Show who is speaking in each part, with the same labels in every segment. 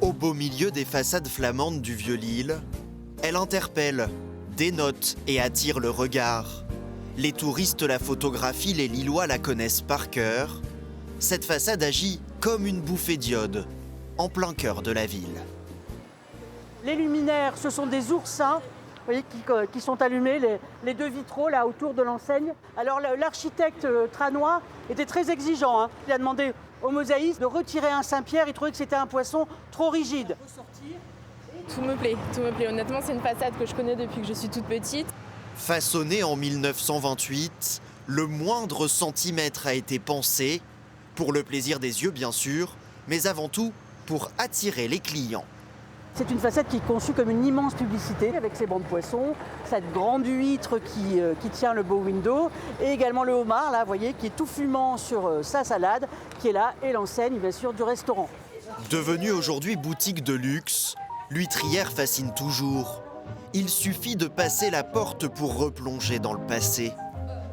Speaker 1: Au beau milieu des façades flamandes du Vieux-Lille, elle interpelle, dénote et attire le regard. Les touristes la photographient, les Lillois la connaissent par cœur. Cette façade agit comme une bouffée d'iode, en plein cœur de la ville.
Speaker 2: Les luminaires, ce sont des oursins, vous voyez, qui sont allumés, les deux vitraux là autour de l'enseigne. Alors l'architecte Tranois était très exigeant, hein. Il a demandé au mosaïste de retirer un Saint-Pierre, il trouvait que c'était un poisson trop rigide.
Speaker 3: Tout me plaît. Honnêtement, c'est une façade que je connais depuis que je suis toute petite.
Speaker 1: Façonnée en 1928, le moindre centimètre a été pensé, pour le plaisir des yeux bien sûr, mais avant tout pour attirer les clients.
Speaker 2: C'est une façade qui est conçue comme une immense publicité avec ses bancs de poissons, cette grande huître qui tient le beau window et également le homard, là, vous voyez, qui est tout fumant sur sa salade, qui est là, et l'enseigne, bien sûr, du restaurant.
Speaker 1: Devenue aujourd'hui boutique de luxe, l'huîtrière fascine toujours. Il suffit de passer la porte pour replonger dans le passé.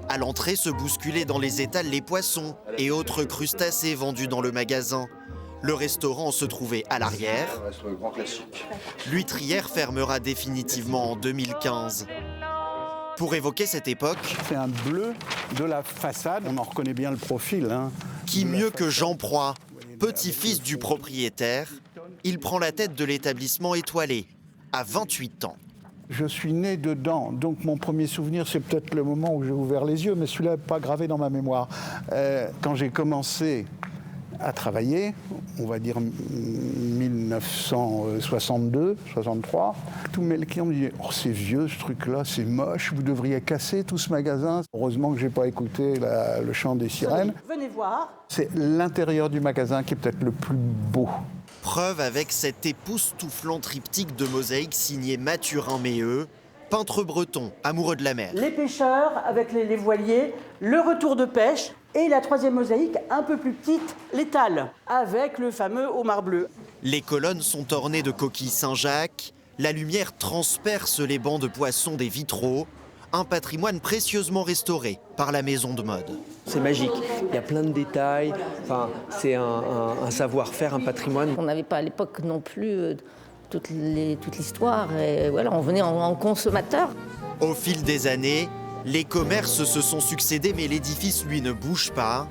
Speaker 1: À l'entrée, se bousculer dans les étals les poissons et autres crustacés vendus dans le magasin. Le restaurant se trouvait à l'arrière. L'huîtrière fermera définitivement en 2015. Pour évoquer cette époque,
Speaker 4: c'est un bleu de la façade, on en reconnaît bien le profil. Hein.
Speaker 1: Qui mieux que Jean Proy, petit-fils du propriétaire, il prend la tête de l'établissement étoilé, à 28 ans.
Speaker 4: Je suis né dedans, donc mon premier souvenir, c'est peut-être le moment où j'ai ouvert les yeux, mais celui-là n'est pas gravé dans ma mémoire. Quand j'ai commencé à travailler, on va dire 1962, 63, tous mes clients me disaient « Oh, c'est vieux ce truc-là, c'est moche, vous devriez casser tout ce magasin ». Heureusement que je n'ai pas écouté le chant des sirènes.
Speaker 2: Venez voir.
Speaker 4: C'est l'intérieur du magasin qui est peut-être le plus beau.
Speaker 1: Preuve avec cet époustouflant triptyque de mosaïques signé Mathurin Méheux, peintre breton, amoureux de la mer.
Speaker 2: Les pêcheurs avec les voiliers, le retour de pêche et la troisième mosaïque, un peu plus petite, l'étale, avec le fameux homard bleu.
Speaker 1: Les colonnes sont ornées de coquilles Saint-Jacques, la lumière transperce les bancs de poissons des vitraux, un patrimoine précieusement restauré par la maison de mode.
Speaker 5: C'est magique, il y a plein de détails, enfin, c'est un savoir-faire, un patrimoine.
Speaker 6: On n'avait pas à l'époque non plus toute l'histoire, et voilà, on venait en consommateur.
Speaker 1: Au fil des années, les commerces se sont succédés, mais l'édifice, lui, ne bouge pas.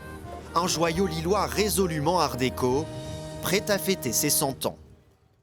Speaker 1: Un joyau lillois résolument art déco, prêt à fêter ses 100 ans.